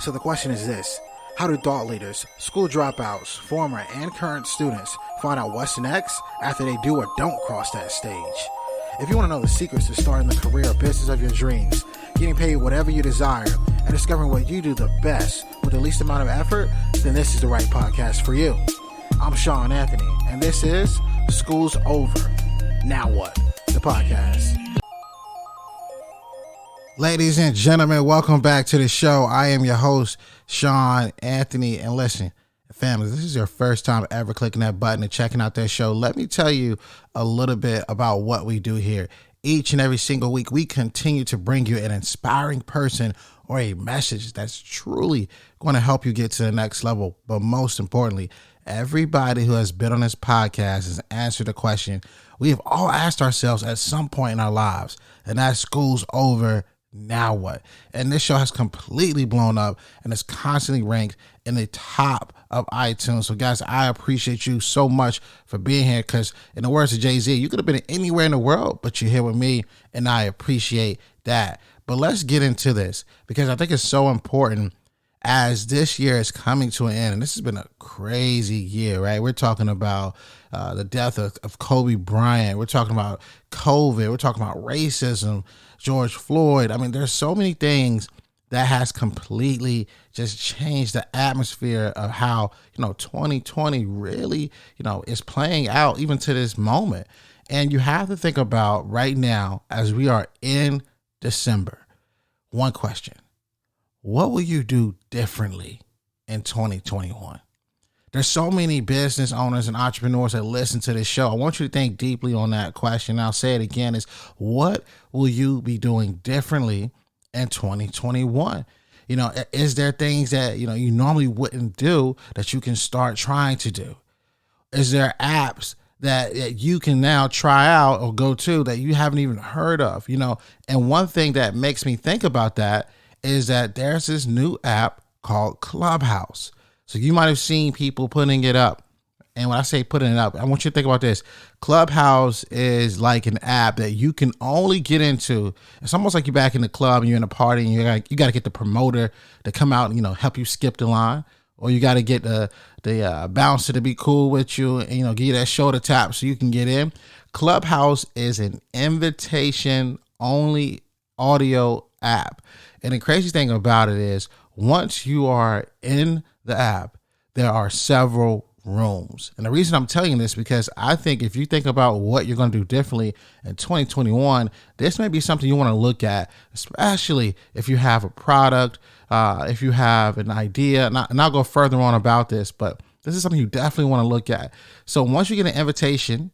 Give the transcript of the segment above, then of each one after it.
So the question is this: how do thought leaders, school dropouts, former and current students find out what's next after they do or don't cross that stage? If you want to know the secrets to starting the career or business of your dreams, getting paid whatever you desire, and discovering what you do the best with the least amount of effort, then this is the right podcast for you. I'm Shawn Anthony, and this is School's Over. Now what? The podcast. Ladies and gentlemen, welcome back to the show. I am your host, Shawn Anthony. And listen, family, this is your first time ever clicking that button and checking out that show. Let me tell you a little bit about what we do here. Each and every single week, we continue to bring you an inspiring person or a message that's truly going to help you get to the next level. But most importantly, everybody who has been on this podcast has answered the question we have all asked ourselves at some point in our lives, and that's school's over. Now what? And this show has completely blown up and is constantly ranked in the top of iTunes. So guys, I appreciate you so much for being here, because in the words of Jay-Z, you could have been anywhere in the world, but you're here with me, and I appreciate that. But let's get into this, because I think it's so important as this year is coming to an end. And this has been a crazy year, right? We're talking about the death of Kobe Bryant. We're talking about COVID. We're talking about racism, George Floyd. I mean, there's so many things that has completely just changed the atmosphere of how, 2020 really, is playing out even to this moment. And you have to think about right now, as we are in December, one question: what will you do differently in 2021? There's so many business owners and entrepreneurs that listen to this show. I want you to think deeply on that question. I'll say it again: is what will you be doing differently in 2021? Is there things that, you normally wouldn't do that you can start trying to do? Is there apps that you can now try out or go to that you haven't even heard of? And one thing that makes me think about that is that there's this new app called Clubhouse. So you might have seen people putting it up. And when I say putting it up, I want you to think about this. Clubhouse is like an app that you can only get into. It's almost like you're back in the club and you're in a party, and you got to get the promoter to come out and, help you skip the line. Or you got to get the bouncer to be cool with you and, give you that shoulder tap so you can get in. Clubhouse is an invitation-only audio app. And the crazy thing about it is, once you are in the app, there are several rooms. And the reason I'm telling you this, because I think if you think about what you're going to do differently in 2021, this may be something you want to look at, especially if you have a product, if you have an idea. And I'll go further on about this, but this is something you definitely want to look at. So once you get an invitation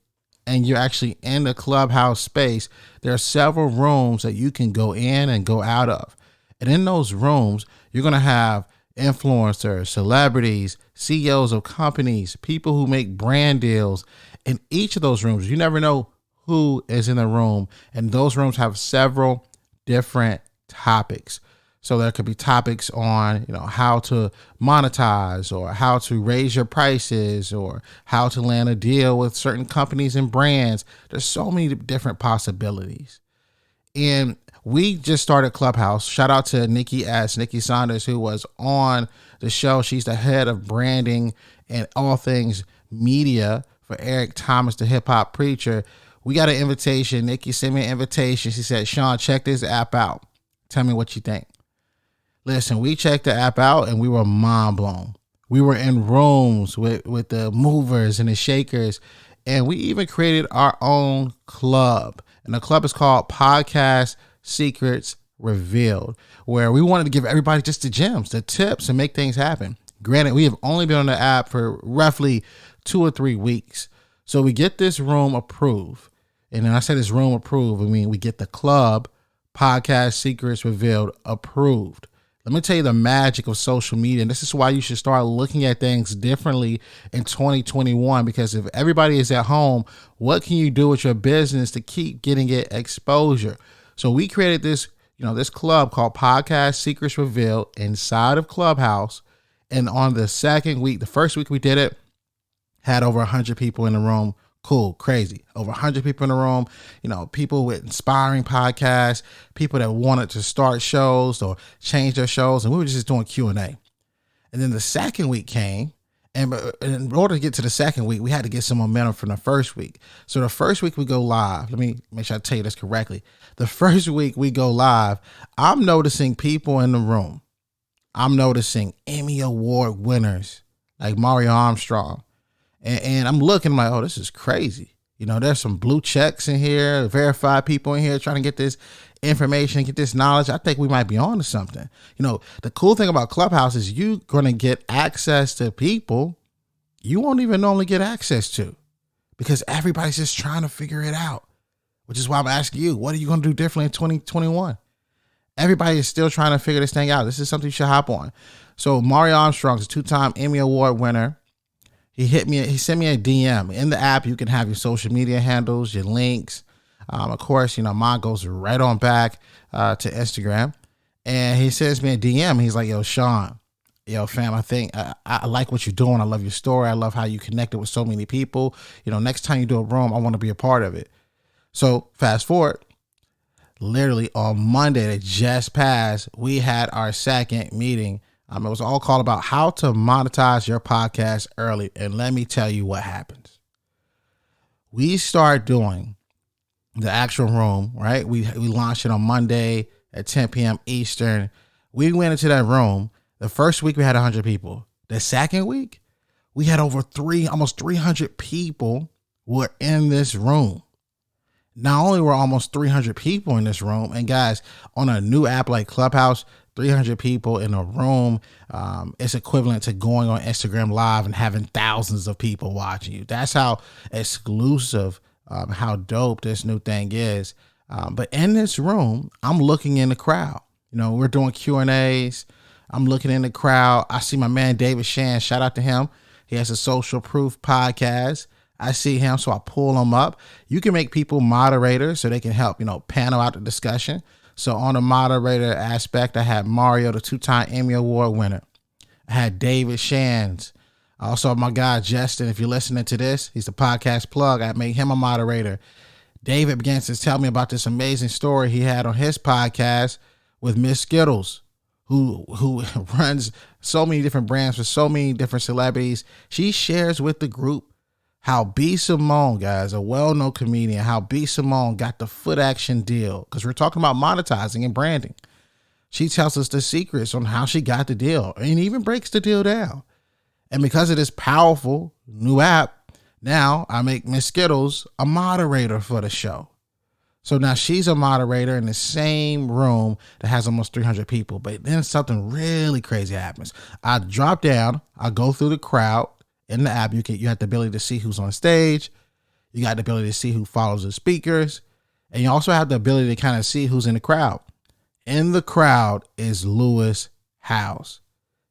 and you're actually in the Clubhouse space, there are several rooms that you can go in and go out of. And in those rooms, you're going to have influencers, celebrities, CEOs of companies, people who make brand deals. In each of those rooms, you never know who is in the room. And those rooms have several different topics. So there could be topics on, how to monetize, or how to raise your prices, or how to land a deal with certain companies and brands. There's so many different possibilities. And we just started Clubhouse. Shout out to Nikki Saunders, who was on the show. She's the head of branding and all things media for Eric Thomas, the hip hop preacher. We got an invitation. Nikki sent me an invitation. She said, "Shawn, check this app out. Tell me what you think." Listen, we checked the app out and we were mind blown. We were in rooms with the movers and the shakers, and we even created our own club. And the club is called Podcast Secrets Revealed, where we wanted to give everybody just the gems, the tips, and make things happen. Granted, we have only been on the app for roughly 2 or 3 weeks. So we get this room approved. And then I say this room approved, I mean we get the club Podcast Secrets Revealed approved. Let me tell you the magic of social media. And this is why you should start looking at things differently in 2021. Because if everybody is at home, what can you do with your business to keep getting it exposure? So we created this, this club called Podcast Secrets Revealed inside of Clubhouse. And on the second week, the first week we did it, had over 100 people in the room. Cool, crazy. Over 100 people in the room, people with inspiring podcasts, people that wanted to start shows or change their shows. And we were just doing Q&A. And then the second week came. And in order to get to the second week, we had to get some momentum from the first week. So the first week we go live. Let me make sure I tell you this correctly. The first week we go live, I'm noticing people in the room. I'm noticing Emmy Award winners like Mario Armstrong. And I'm looking like, oh, this is crazy. There's some blue checks in here, verified people in here trying to get this information, get this knowledge. I think we might be on to something. The cool thing about Clubhouse is you're going to get access to people you won't even normally get access to because everybody's just trying to figure it out, which is why I'm asking you, what are you going to do differently in 2021? Everybody is still trying to figure this thing out. This is something you should hop on. So Mario Armstrong is a 2-time Emmy Award winner. He sent me a DM. In the app, you can have your social media handles, your links. Of course, mine goes right on back to Instagram. And he sends me a DM. He's like, yo, Shawn, fam, I think I like what you're doing. I love your story. I love how you connected with so many people. Next time you do a room, I want to be a part of it. So fast forward, literally on Monday that just passed, we had our second meeting. It was all called about how to monetize your podcast early. And let me tell you what happens. We start doing the actual room, right? We launched it on Monday at 10 p.m. Eastern. We went into that room. The first week we had 100 people. The second week we had almost 300 people were in this room. Not only were almost 300 people in this room, and guys, on a new app like Clubhouse, 300 people in a room, it's equivalent to going on Instagram Live and having thousands of people watching you. That's how exclusive, how dope this new thing is. But in this room, I'm looking in the crowd. We're doing Q&As. I'm looking in the crowd. I see my man, David Shawn. Shout out to him. He has a Social Proof podcast. I see him, so I pull him up. You can make people moderators so they can help, panel out the discussion. So on the moderator aspect, I had Mario, the 2-time Emmy Award winner. I had David Shawn. Also, my guy, Justin, if you're listening to this, he's the podcast plug. I made him a moderator. David began to tell me about this amazing story he had on his podcast with Miss Skittles, who runs so many different brands for so many different celebrities. She shares with the group how B. Simone, guys, a well-known comedian, how B. Simone got the Foot Action deal, because we're talking about monetizing and branding. She tells us the secrets on how she got the deal and even breaks the deal down. And because of this powerful new app, now I make Miss Skittles a moderator for the show. So now she's a moderator in the same room that has almost 300 people. But then something really crazy happens. I drop down, I go through the crowd. In the app, you have the ability to see who's on stage. You got the ability to see who follows the speakers. And you also have the ability to kind of see who's in the crowd. In the crowd is Lewis Howes.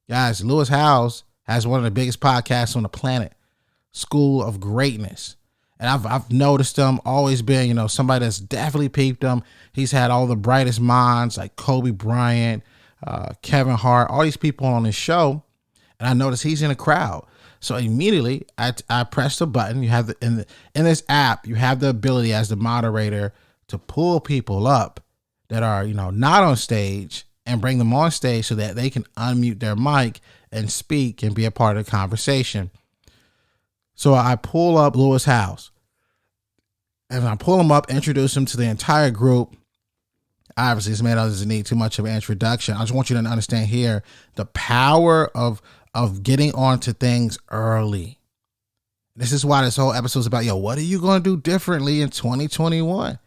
Guys, Lewis Howes has one of the biggest podcasts on the planet, School of Greatness. And I've noticed him, always been, somebody that's definitely peeped him. He's had all the brightest minds like Kobe Bryant, Kevin Hart, all these people on his show. And I noticed he's in the crowd. So immediately I press the button. You have in this app, you have the ability as the moderator to pull people up that are, not on stage and bring them on stage so that they can unmute their mic and speak and be a part of the conversation. So I pull up Lewis Howes and I pull him up, introduce him to the entire group. Obviously, this man doesn't need too much of an introduction. I just want you to understand here the power of getting onto things early. This is why this whole episode is about, what are you going to do differently in 2021?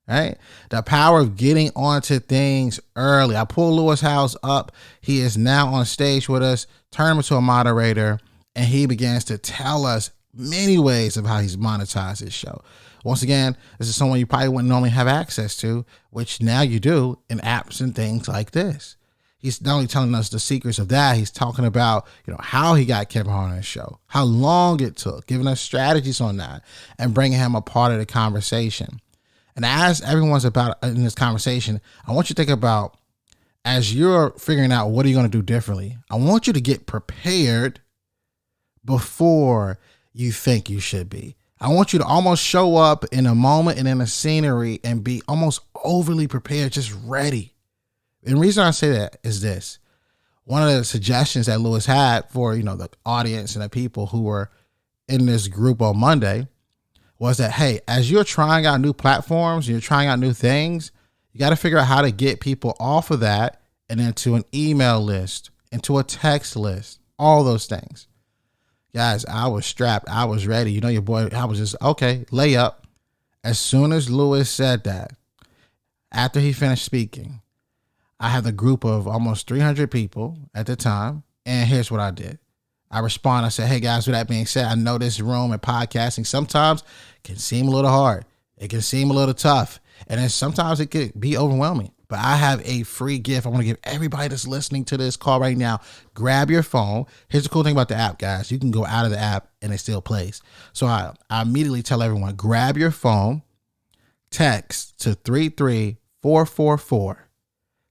Right? The power of getting onto things early. I pull Lewis Howes up. He is now on stage with us, turn him into a moderator, and he begins to tell us many ways of how he's monetized his show. Once again, this is someone you probably wouldn't normally have access to, which now you do in apps and things like this. He's not only telling us the secrets of that, he's talking about, how he got Kevin Hart on his show, how long it took, giving us strategies on that and bringing him a part of the conversation. And as everyone's about in this conversation, I want you to think about, as you're figuring out what are you going to do differently, I want you to get prepared before you think you should be. I want you to almost show up in a moment and in a scenery and be almost overly prepared, just ready. And the reason I say that is this. One of the suggestions that Lewis had for, the audience and the people who were in this group on Monday was that, hey, as you're trying out new platforms, you're trying out new things, you got to figure out how to get people off of that and into an email list, into a text list, all those things. Guys, I was strapped. I was ready. Your boy, I was just, okay, lay up. As soon as Lewis said that, after he finished speaking, I had a group of almost 300 people at the time. And here's what I did. I responded. I said, hey, guys, with that being said, I know this room and podcasting sometimes can seem a little hard. It can seem a little tough. And then sometimes it could be overwhelming. But I have a free gift I want to give everybody that's listening to this call right now. Grab your phone. Here's the cool thing about the app, guys. You can go out of the app and it still plays. So I immediately tell everyone, grab your phone, text to 33444.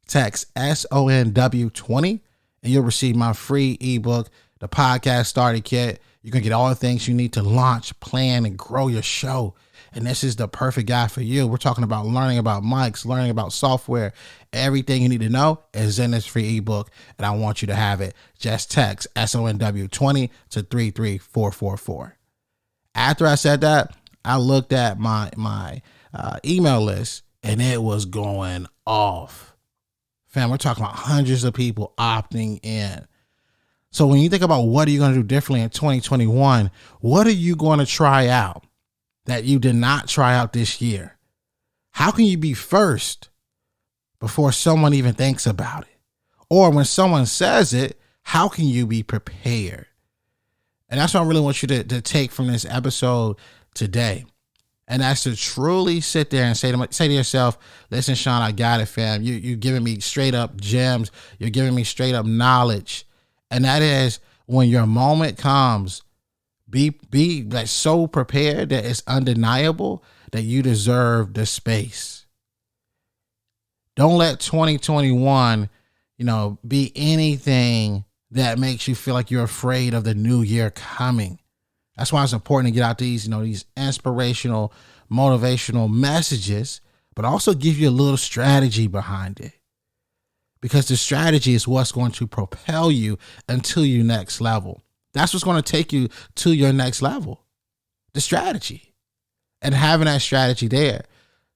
Text SONW20 and you'll receive my free ebook, the Podcast Starter Kit. You can get all the things you need to launch, plan, and grow your show. And this is the perfect guide for you. We're talking about learning about mics, learning about software. Everything you need to know is in this free ebook, and I want you to have it. Just text SONW20 to 33444. After I said that, I looked at my email list, and it was going off. Fam, we're talking about hundreds of people opting in. So when you think about what are you going to do differently in 2021, what are you going to try out that you did not try out this year? How can you be first before someone even thinks about it? Or when someone says it, how can you be prepared? And that's what I really want you to take from this episode today. And that's to truly sit there and say to yourself, listen, Shawn, I got it, fam. You're giving me straight up gems. You're giving me straight up knowledge. And that is when your moment comes, be like so prepared that it's undeniable that you deserve the space. Don't let 2021, be anything that makes you feel like you're afraid of the new year coming. That's why it's important to get out these inspirational, motivational messages, but also give you a little strategy behind it. Because the strategy is what's going to propel you until your next level. That's what's going to take you to your next level. The strategy. And having that strategy there.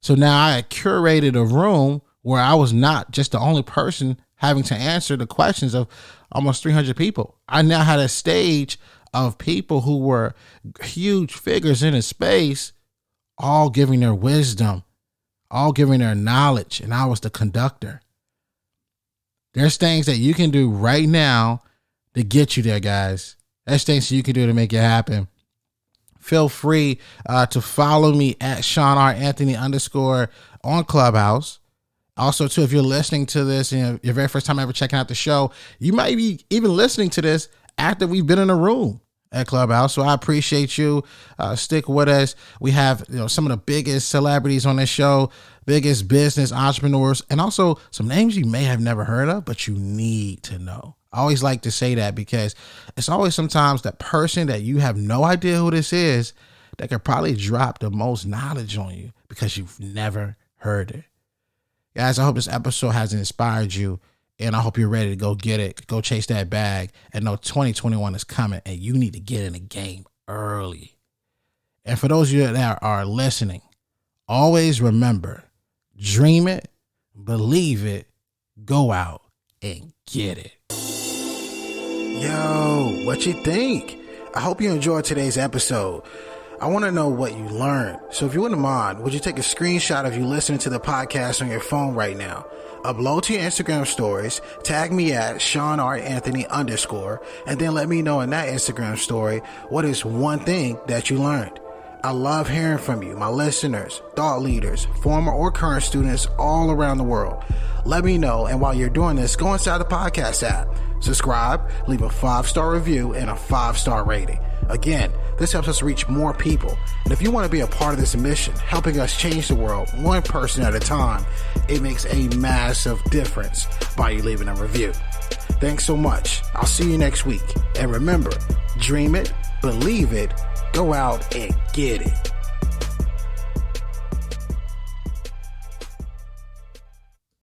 So now I curated a room where I was not just the only person having to answer the questions of almost 300 people. I now had a stage of people who were huge figures in a space, all giving their wisdom, all giving their knowledge, and I was the conductor. There's things that you can do right now to get you there, guys. There's things you can do to make it happen. Feel free to follow me at Shawn R. Anthony _ on Clubhouse. Also, too, if you're listening to this and your very first time ever checking out the show, you might be even listening to this after we've been in a room at Clubhouse. So I appreciate you. Stick with us. We have some of the biggest celebrities on this show, biggest business entrepreneurs, and also some names you may have never heard of, but you need to know. I always like to say that because it's always sometimes that person that you have no idea who this is that could probably drop the most knowledge on you because you've never heard it. Guys, I hope this episode has inspired you, and I hope you're ready to go get it, go chase that bag, and know 2021 is coming, and you need to get in the game early. And for those of you that are listening, always remember, dream it, believe it, go out and get it. Yo, what you think? I hope you enjoyed today's episode. I want to know what you learned. So if you wouldn't mind, would you take a screenshot of you listening to the podcast on your phone right now? Upload to your Instagram stories, tag me at Shawn R. Anthony _ and then let me know in that Instagram story what is one thing that you learned. I love hearing from you, my listeners, thought leaders, former or current students all around the world. Let me know, and while you're doing this, go inside the podcast app, subscribe, leave a 5-star review and a 5-star rating. Again, this helps us reach more people. And if you want to be a part of this mission, helping us change the world one person at a time, it makes a massive difference by you leaving a review. Thanks so much. I'll see you next week. And remember, dream it, believe it, Go out and get it.